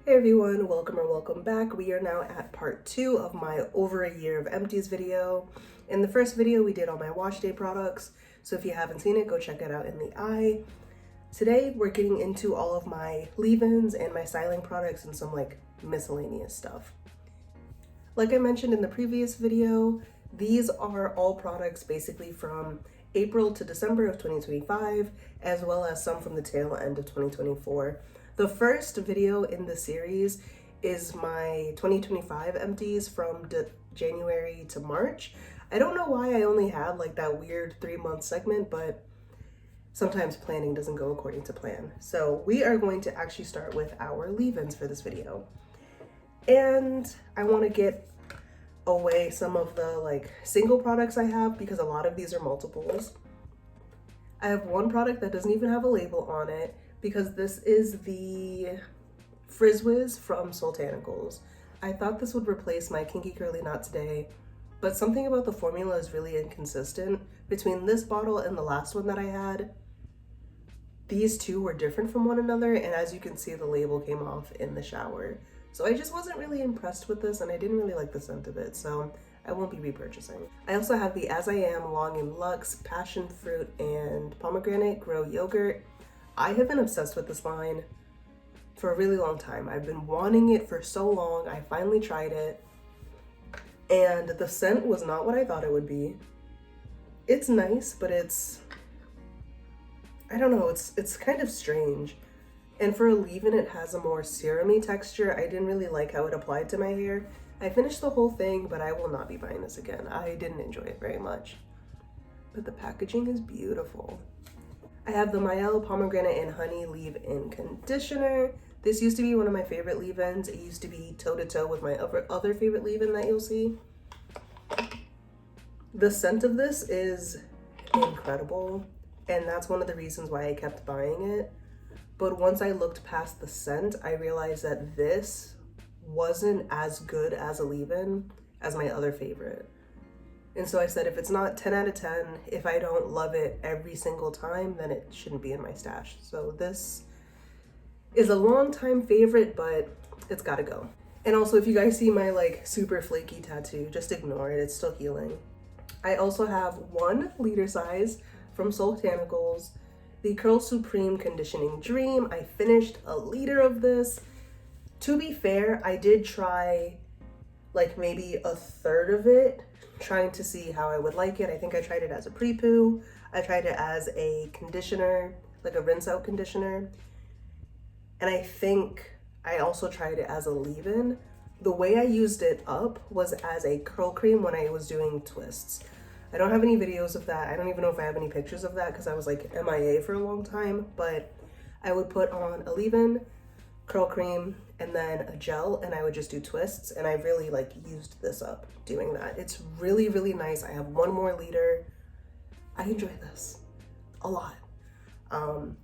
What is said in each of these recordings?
Hey everyone, welcome or welcome back. We are now at part 2 of my over a year of empties video. In the first video, we did all my wash day products, so if you haven't seen it, go check it out in the eye. Today, we're getting into all of my leave-ins and my styling products and some like miscellaneous stuff. Like I mentioned in the previous video, these are all products basically from April to December of 2025, as well as some from the tail end of 2024. The first video in the series is my 2025 empties from January to March. I don't know why I only had like that weird 3-month segment, but sometimes planning doesn't go according to plan. So we are going to actually start with our leave-ins for this video. And I want to get away some of the like single products I have because a lot of these are multiples. I have one product that doesn't even have a label on it because this is the Frizz from Soultanicals. I thought this would replace my Kinky Curly Knot today, but something about the formula is really inconsistent. Between this bottle and the last one that I had, these two were different from one another, and as you can see, the label came off in the shower. So I just wasn't really impressed with this, and I didn't really like the scent of it, so I won't be repurchasing. I also have the As I Am Long in Luxe Passion Fruit and Pomegranate Grow Yogurt. I have been obsessed with this line for a really long time. I've been wanting it for so long. I finally tried it, and the scent was not what I thought it would be. It's nice, but I don't know, it's kind of strange. And for a leave-in, it has a more serumy texture. I didn't really like how it applied to my hair. I finished the whole thing, but I will not be buying this again. I didn't enjoy it very much. But the packaging is beautiful. I have the Mielle Pomegranate and Honey Leave-In Conditioner. This used to be one of my favorite leave-ins. It used to be toe-to-toe with my other favorite leave-in that you'll see. The scent of this is incredible, and that's one of the reasons why I kept buying it. But once I looked past the scent, I realized that this wasn't as good as a leave-in as my other favorite. And so I said, if it's not 10 out of 10, if I don't love it every single time, then it shouldn't be in my stash. So this is a long-time favorite, but it's gotta go. And also, if you guys see my like super flaky tattoo, just ignore it, it's still healing. I also have 1 liter size from Soultanicals, the Curl Supreme Conditioning Dream. I finished a liter of this. To be fair, I did try like maybe a third of it, trying to see how I would like it. I think I tried it as a pre-poo. I tried it as a conditioner, like a rinse out conditioner. And I think I also tried it as a leave-in. The way I used it up was as a curl cream when I was doing twists. I don't have any videos of that. I don't even know if I have any pictures of that because I was like MIA for a long time, but I would put on a leave-in, curl cream, and then a gel, and I would just do twists, and I really like used this up doing that. It's really, really nice. I have 1 more liter. I enjoy this a lot. And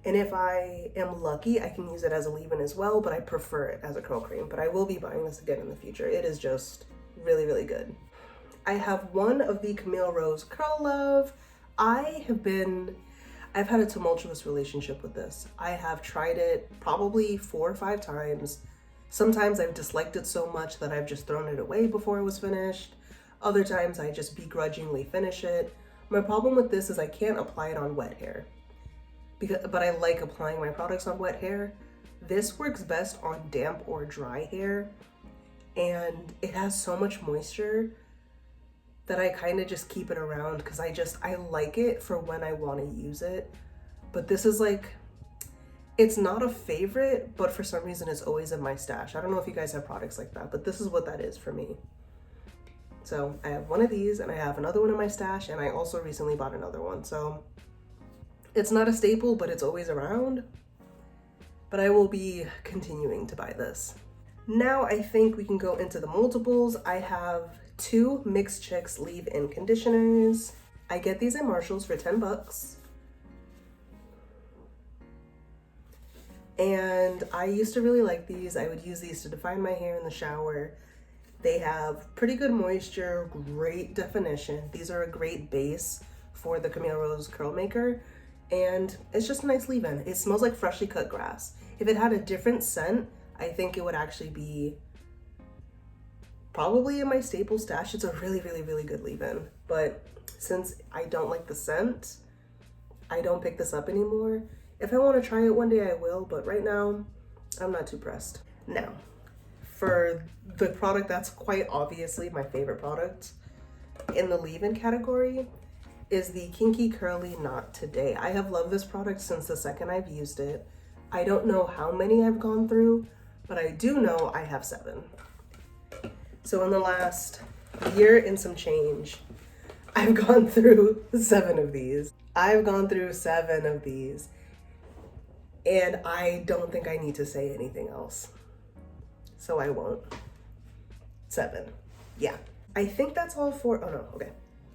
if I am lucky, I can use it as a leave-in as well, but I prefer it as a curl cream. But I will be buying this again in the future. It is just really, really good. I have 1 of the Camille Rose Curl Love. I've had a tumultuous relationship with this. I have tried it probably 4 or 5 times. Sometimes I've disliked it so much that I've just thrown it away before it was finished. Other times I just begrudgingly finish it. My problem with this is I can't apply it on wet hair, but I like applying my products on wet hair. This works best on damp or dry hair, and it has so much moisture that I kind of just keep it around because I like it for when I want to use it. But this is like, it's not a favorite, but for some reason it's always in my stash. I don't know if you guys have products like that, but this is what that is for me. So I have 1 of these, and I have another one in my stash, and I also recently bought another one. So it's not a staple, but it's always around. But I will be continuing to buy this. Now I think we can go into the multiples. I have 2 Mix Chicks leave-in conditioners. I get these at Marshall's for 10 bucks. And I used to really like these. I would use these to define my hair in the shower. They have pretty good moisture, great definition. These are a great base for the Camille Rose Curl Maker. And it's just a nice leave-in. It smells like freshly cut grass. If it had a different scent, I think it would actually be probably in my staple stash. It's a really, really, really good leave-in. But since I don't like the scent, I don't pick this up anymore. If I want to try it one day, I will. But right now, I'm not too pressed. Now, for the product that's quite obviously my favorite product in the leave-in category is the Kinky Curly Knot Today. I have loved this product since the second I've used it. I don't know how many I've gone through, but I do know I have 7. So in the last year and some change, I've gone through 7 of these. I've gone through 7 of these, and I don't think I need to say anything else. So I won't. 7. Yeah. I think that's all for, oh no, okay.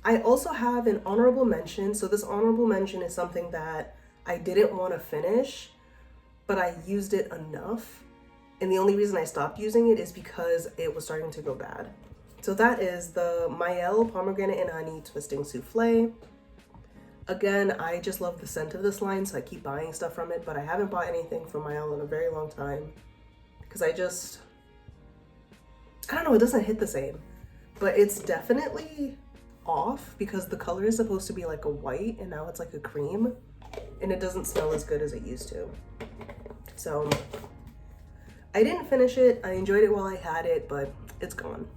I also have an honorable mention. So this honorable mention is something that I didn't want to finish, but I used it enough. And the only reason I stopped using it is because it was starting to go bad. So that is the Mielle Pomegranate and Honey Twisting Souffle. Again, I just love the scent of this line, so I keep buying stuff from it, but I haven't bought anything from Mielle in a very long time because I don't know, it doesn't hit the same. But it's definitely off because the color is supposed to be like a white and now it's like a cream, and it doesn't smell as good as it used to. So I didn't finish it. I enjoyed it while I had it, but it's gone.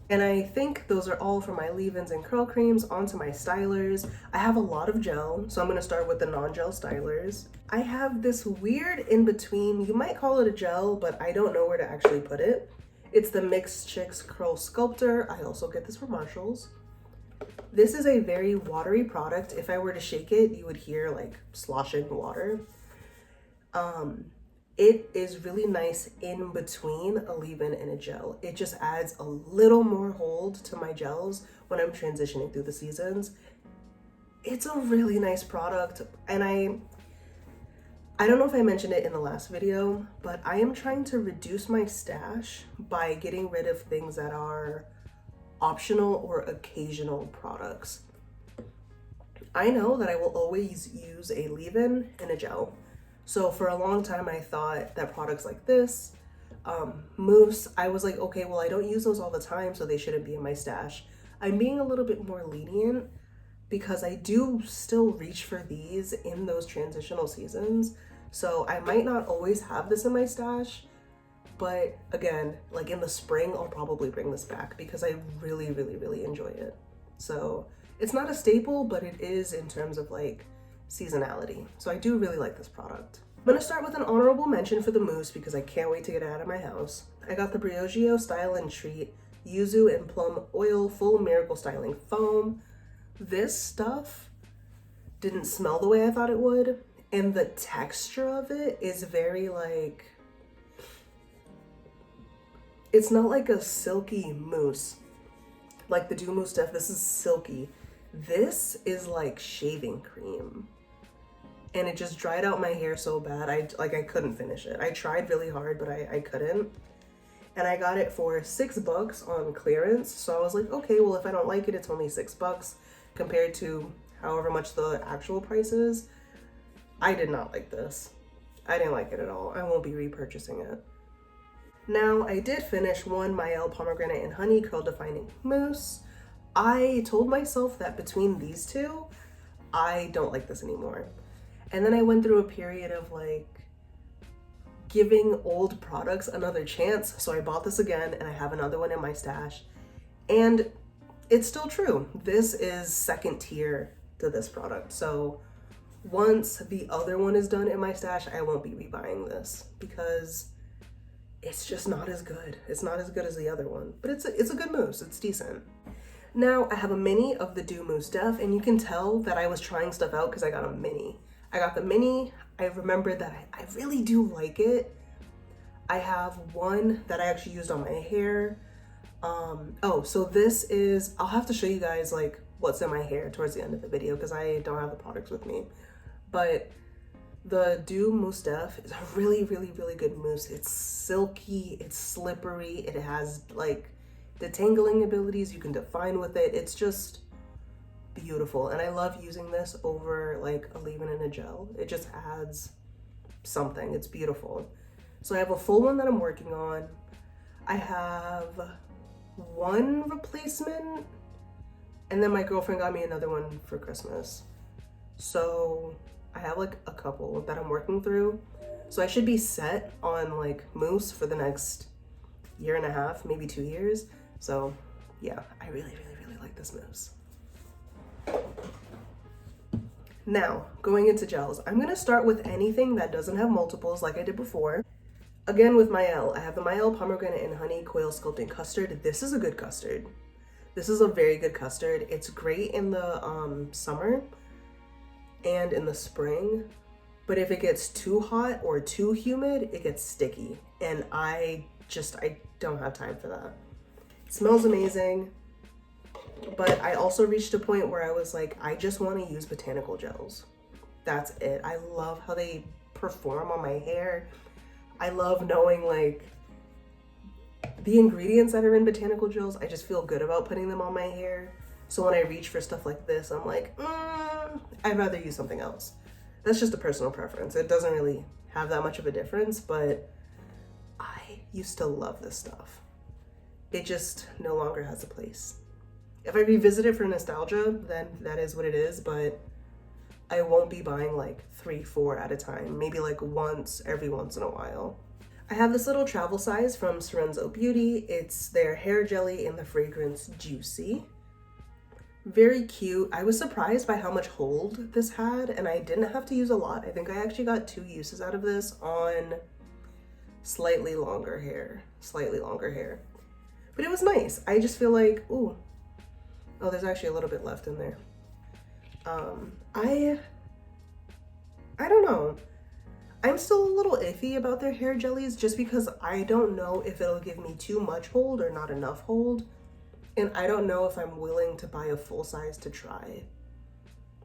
And I think those are all for my leave-ins and curl creams. Onto my stylers. I have a lot of gel, so I'm going to start with the non-gel stylers. I have this weird in-between, you might call it a gel, but I don't know where to actually put it. It's the Mixed Chicks Curl Sculptor. I also get this from Marshall's. This is a very watery product. If I were to shake it, you would hear like sloshing water. It is really nice in between a leave-in and a gel. It just adds a little more hold to my gels when I'm transitioning through the seasons. It's a really nice product, and I don't know if I mentioned it in the last video, but I am trying to reduce my stash by getting rid of things that are optional or occasional products. I know that I will always use a leave-in and a gel. So for a long time, I thought that products like this, mousse, I was like, okay, well, I don't use those all the time, so they shouldn't be in my stash. I'm being a little bit more lenient because I do still reach for these in those transitional seasons. So I might not always have this in my stash, but again, like in the spring, I'll probably bring this back because I really, really, really enjoy it. So it's not a staple, but it is in terms of like seasonality. So I do really like this product. I'm gonna start with an honorable mention for the mousse because I can't wait to get it out of my house. I got the Briogeo Style and Treat Yuzu and Plum Oil Full Miracle Styling Foam. This stuff didn't smell the way I thought it would, and the texture of it is very like, it's not like a silky mousse like the Doux mousse stuff. This is silky. This is like shaving cream, and it just dried out my hair so bad. I couldn't finish it. I tried really hard, but I couldn't. And I got it for $6 on clearance. So I was like, okay, well, if I don't like it, it's only $6 compared to however much the actual price is. I did not like this. I didn't like it at all. I won't be repurchasing it. Now, I did finish one Mielle Pomegranate and Honey Curl Defining Mousse. I told myself that between these two, I don't like this anymore. And then I went through a period of like giving old products another chance. So I bought this again, and I have another one in my stash. And it's still true. This is second tier to this product. So once the other one is done in my stash, I won't be rebuying this because it's just not as good. It's not as good as the other one, but it's a good mousse. It's decent. Now I have a mini of the Doux mousse stuff, and you can tell that I was trying stuff out because I got a mini. I got the mini. I remembered that I really do like it. I have one that I actually used on my hair. Oh, so this is, I'll have to show you guys like what's in my hair towards the end of the video because I don't have the products with me. But the Doux mousse stuff is a really, really, really good mousse. It's silky, it's slippery, it has like detangling abilities you can define with it. It's just beautiful, and I love using this over like a leave-in and a gel. It just adds something. It's beautiful. So I have a full one that I'm working on. I have one replacement, and then my girlfriend got me another one for Christmas. So I have like a couple that I'm working through. So I should be set on like mousse for the next year and a half, maybe 2 years. So yeah, I really like this mousse. Now, going into gels, I'm gonna start with anything that doesn't have multiples like I did before. Again with Mielle, I have the Mielle Pomegranate and Honey Coil Sculpting Custard. This is a good custard. This is a very good custard. It's great in the summer and in the spring, but if it gets too hot or too humid, it gets sticky. And I don't have time for that. It smells amazing, but I also reached a point where I was like, I just want to use botanical gels. That's it. I love how they perform on my hair. I love knowing like the ingredients that are in botanical gels. I just feel good about putting them on my hair. So when I reach for stuff like this, I'm like, I'd rather use something else. That's just a personal preference. It doesn't really have that much of a difference, but I used to love this stuff. It just no longer has a place. If I revisit it for nostalgia, then that is what it is, but I won't be buying like 3, 4 at a time, maybe like every once in a while. I have this little travel size from Sorenzo Beauty. It's their hair jelly in the fragrance Juicy. Very cute. I was surprised by how much hold this had, and I didn't have to use a lot. I think I actually got 2 uses out of this on slightly longer hair. But it was nice. I just feel like, oh, there's actually a little bit left in there. I don't know. I'm still a little iffy about their hair jellies just because I don't know if it'll give me too much hold or not enough hold. And I don't know if I'm willing to buy a full size to try.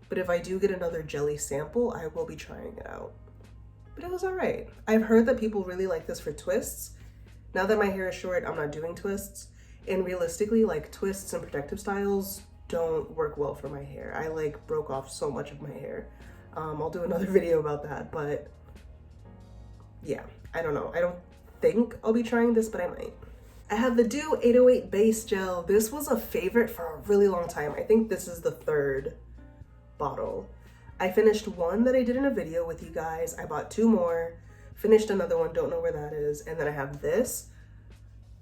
But if I do get another jelly sample, I will be trying it out. But it was all right. I've heard that people really like this for twists. Now that my hair is short, I'm not doing twists. And realistically, like twists and protective styles don't work well for my hair. I like broke off so much of my hair. I'll do another video about that, but yeah, I don't know. I don't think I'll be trying this, but I might. I have the Doux 808 Base Gel. This was a favorite for a really long time. I think this is the 3rd bottle. I finished one that I did in a video with you guys. I bought 2 more, finished another one, don't know where that is. And then I have this.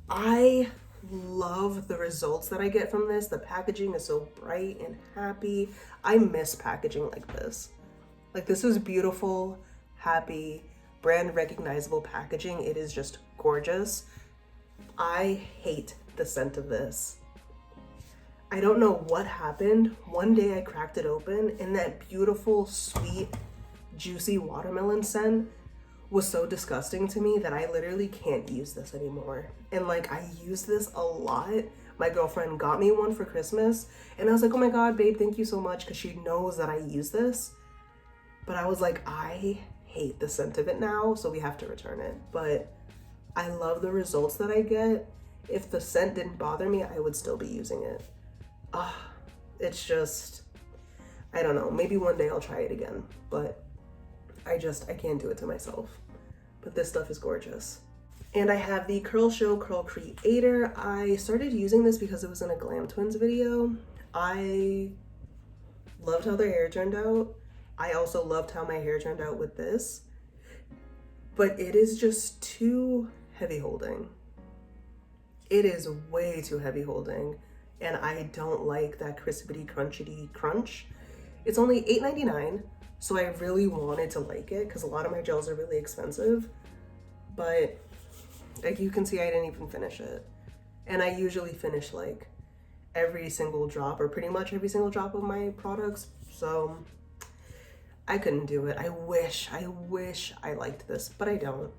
I love the results that I get from this. The packaging is so bright and happy. I miss packaging like this. Like this is beautiful, happy, brand recognizable packaging. It is just gorgeous. I hate the scent of this. I don't know what happened. One day I cracked it open and that beautiful, sweet, juicy watermelon scent was so disgusting to me that I literally can't use this anymore. And like I use this a lot. My girlfriend got me one for Christmas and I was like, oh my God, babe, thank you so much, because she knows that I use this. But I was like, I hate the scent of it now, so we have to return it. But I love the results that I get. If the scent didn't bother me, I would still be using it. It's just, I don't know, maybe one day I'll try it again, but I can't do it to myself. But this stuff is gorgeous. And I have the Curl Show Curl Creator. I started using this because it was in a Glam Twins video. I loved how their hair turned out. I also loved how my hair turned out with this, but it is just too heavy holding. It is way too heavy holding, and I don't like that crispity crunchity crunch. It's only $8.99, so I really wanted to like it because a lot of my gels are really expensive, but like you can see, I didn't even finish it. And I usually finish like every single drop, or pretty much every single drop of my products, so I couldn't do it. I wish I liked this, but I don't.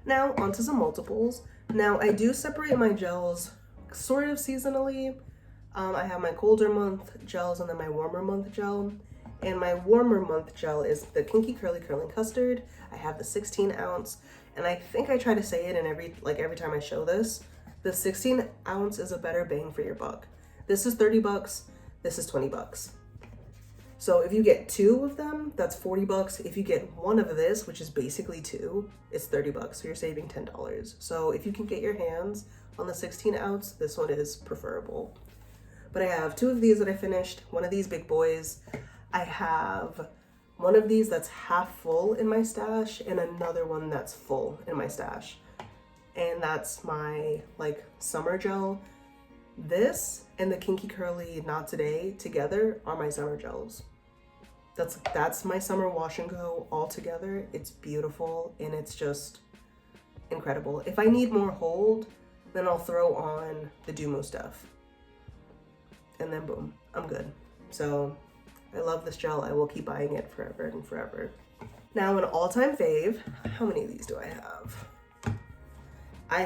Now, onto some multiples. Now, I do separate my gels sort of seasonally. I have my colder month gels and then my warmer month gel. And my warmer month gel is the Kinky Curly Curling Custard. I have the 16 ounce, and I think I try to say it in every time I show this. The 16 ounce is a better bang for your buck. This is $30, this is $20. So if you get 2 of them, that's 40 bucks. If you get 1 of this, which is basically 2, it's 30 bucks. So you're saving $10. So if you can get your hands on the 16 ounce, this one is preferable. But I have 2 of these that I finished, 1 of these big boys. I have 1 of these that's half full in my stash and another one that's full in my stash. And that's my like summer gel. This and the Kinky Curly Not Today together are my summer gels. That's my summer wash and go all together. It's beautiful and it's just incredible. If I need more hold, then I'll throw on the Doux stuff. And then boom, I'm good. So I love this gel. I will keep buying it forever and forever. Now an all-time fave, how many of these do I have? I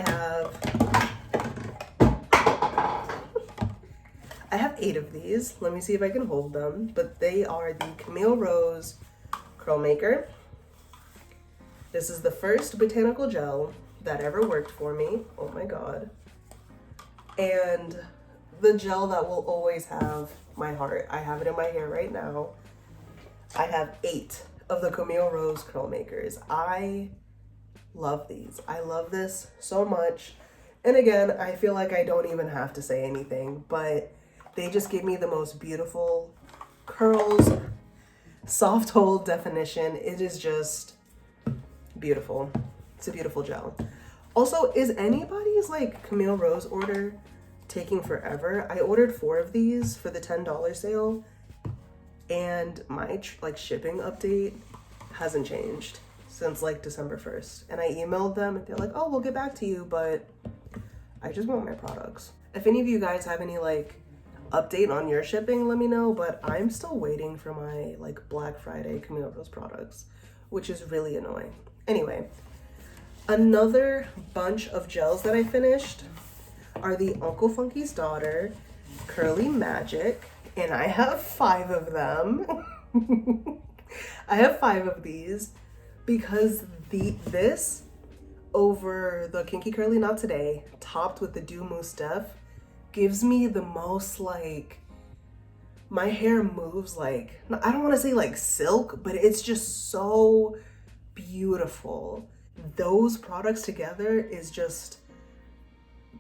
have 8 of these. Let me see if I can hold them. But they are the Camille Rose Curl Maker. This is the first botanical gel that ever worked for me. Oh my God. And the gel that will always have my heart. I have it in my hair right now. I have 8 of the Camille Rose Curl Makers. I love these. I love this so much. And again, I feel like I don't even have to say anything, but they just give me the most beautiful curls, soft hold definition. It is just beautiful. It's a beautiful gel. Also, is anybody's like Camille Rose order taking forever? I ordered 4 of these for the $10 sale and my like shipping update hasn't changed since like December 1st. And I emailed them and they're like, oh, we'll get back to you, but I just want my products. If any of you guys have any like update on your shipping, let me know, but I'm still waiting for my like Black Friday Camille Rose products, which is really annoying. Anyway, another bunch of gels that I finished are the Uncle Funky's Daughter Curly Magic, and I have 5 of them. I have 5 of these because this over the Kinky Curly Not Today, topped with the Doux mousse stuff, gives me the most like, my hair moves like, I don't want to say like silk, but it's just so beautiful. Those products together is just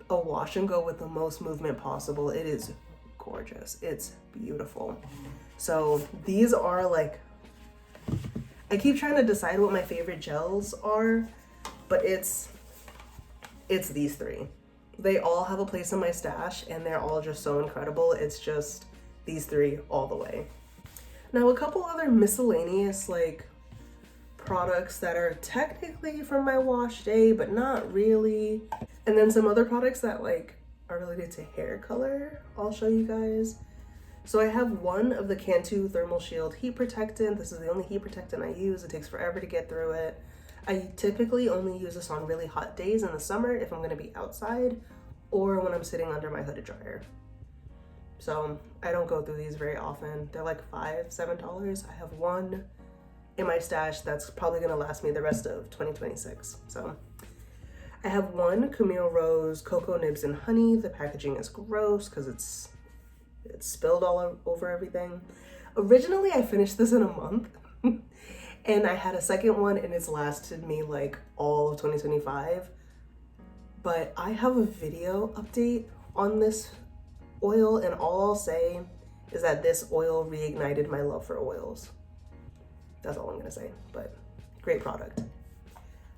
a wash and go with the most movement possible. It is gorgeous. It's beautiful. So these are like, I keep trying to decide what my favorite gels are, but it's these 3. They all have a place in my stash and they're all just so incredible. It's just these 3 all the way. Now a couple other miscellaneous like products that are technically from my wash day, but not really. And then some other products that like are related to hair color, I'll show you guys. So I have 1 of the Cantu Thermal Shield Heat Protectant. This is the only heat protectant I use. It takes forever to get through it. I typically only use this on really hot days in the summer if I'm gonna be outside or when I'm sitting under my hooded dryer. So I don't go through these very often. They're like $5, $7. I have 1 in my stash that's probably gonna last me the rest of 2026. So I have 1 Camille Rose Cocoa Nibs and Honey. The packaging is gross because it's spilled all over everything. Originally, I finished this in a month and I had a second one and it's lasted me like all of 2025. But I have a video update on this oil and all I'll say is that this oil reignited my love for oils. That's all I'm gonna say, but great product.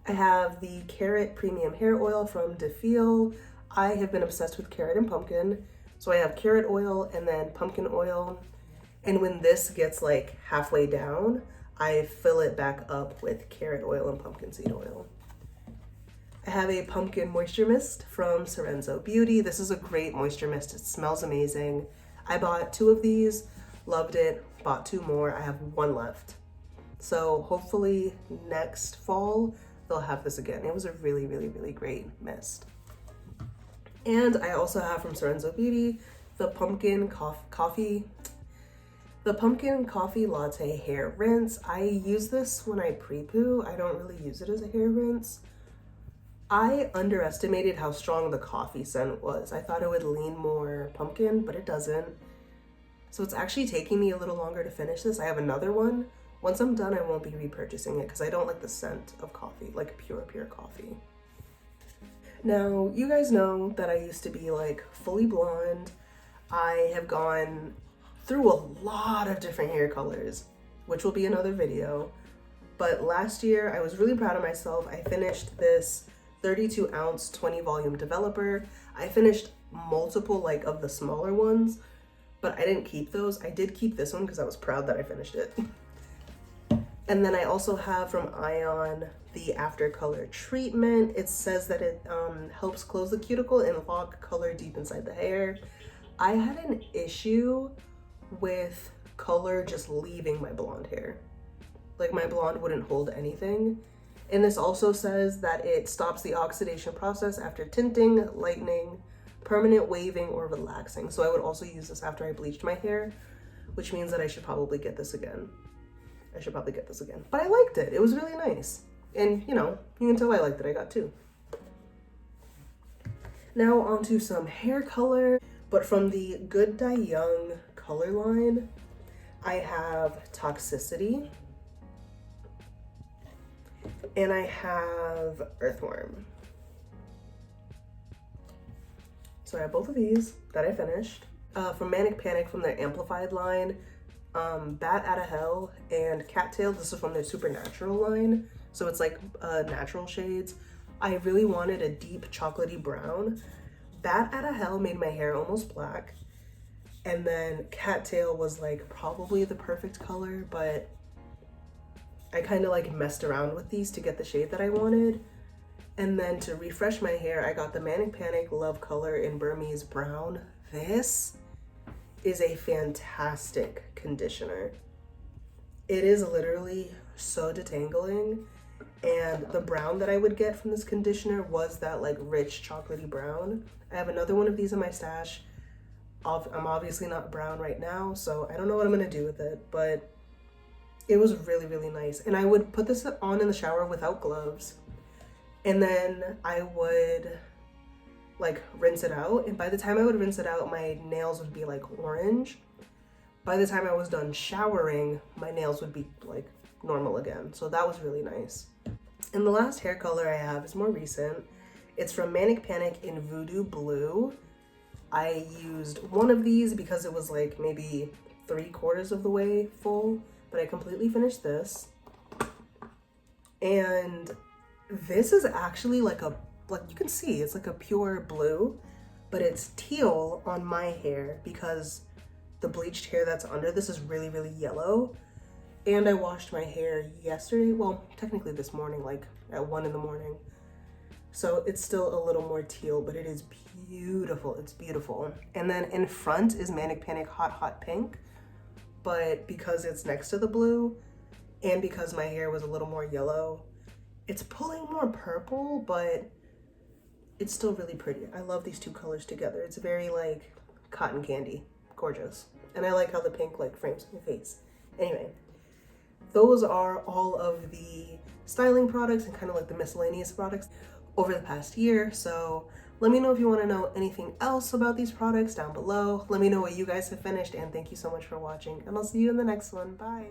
I have the Carrot Premium Hair Oil from Doux. I have been obsessed with carrot and pumpkin. So I have carrot oil and then pumpkin oil. And when this gets like halfway down, I fill it back up with carrot oil and pumpkin seed oil. I have a pumpkin moisture mist from Sorenzo Beauty. This is a great moisture mist. It smells amazing. I bought 2 of these, loved it, bought 2 more. I have 1 left. So hopefully next fall, they'll have this again. It was a really, really, really great mist. And I also have from Sorenzo Beauty the pumpkin coffee latte hair rinse. I use this when I pre-poo. I don't really use it as a hair rinse. I underestimated how strong the coffee scent was. I thought it would lean more pumpkin, but it doesn't. So it's actually taking me a little longer to finish this. I have another one. Once I'm done, I won't be repurchasing it because I don't like the scent of coffee, like pure coffee. Now, you guys know that I used to be like fully blonde. I have gone through a lot of different hair colors, which will be another video. But last year, I was really proud of myself. I finished this 32 ounce, 20 volume developer. I finished multiple like of the smaller ones, but I didn't keep those. I did keep this one because I was proud that I finished it. And then I also have from Ion the After Color treatment. It says that it helps close the cuticle and lock color deep inside the hair. I had an issue with color just leaving my blonde hair. Like my blonde wouldn't hold anything. And this also says that it stops the oxidation process after tinting, lightening, permanent waving, or relaxing. So I would also use this after I bleached my hair, which means that I should probably get this again. But I liked it. It was really nice. And you know, you can tell I liked it. I got two. Now onto some hair color, but from the Good Die Young color line, I have Toxicity and I have Earthworm. So I have both of these that I finished. From Manic Panic from their Amplified line, Bat Outta Hell and Cattail. This is from their Supernatural line. So it's like natural shades. I really wanted a deep chocolatey brown. Bat Outta Hell made my hair almost black. And then Cattail was like probably the perfect color, but I kind of like messed around with these to get the shade that I wanted. And then to refresh my hair, I got the Manic Panic Love Color in Burmese Brown. This is a fantastic conditioner. It is literally so detangling, and the brown that I would get from this conditioner was that like rich chocolatey brown. I have another one of these in my stash. I'm obviously not brown right now, so I don't know what I'm gonna do with it, but it was really, really nice. And I would put this on in the shower without gloves, and then I would like rinse it out. And by the time I would rinse it out, my nails would be like orange. By the time I was done showering, my nails would be like normal again. So that was really nice. And the last hair color I have is more recent. It's from Manic Panic in Voodoo Blue. I used one of these because it was like maybe 3/4 of the way full, but I completely finished this. And this is actually like you can see, it's like a pure blue, but it's teal on my hair because the bleached hair that's under this is really, really yellow. And I washed my hair yesterday, well, technically this morning, like at 1 in the morning. So it's still a little more teal, but it is beautiful. It's beautiful. And then in front is Manic Panic Hot Hot Pink, but because it's next to the blue and because my hair was a little more yellow, it's pulling more purple, but it's still really pretty. I love these two colors together. It's very like cotton candy, gorgeous. And I like how the pink like frames my face. Anyway, those are all of the styling products and kind of like the miscellaneous products over the past year. So let me know if you want to know anything else about these products down below. Let me know what you guys have finished, and thank you so much for watching, and I'll see you in the next one. Bye.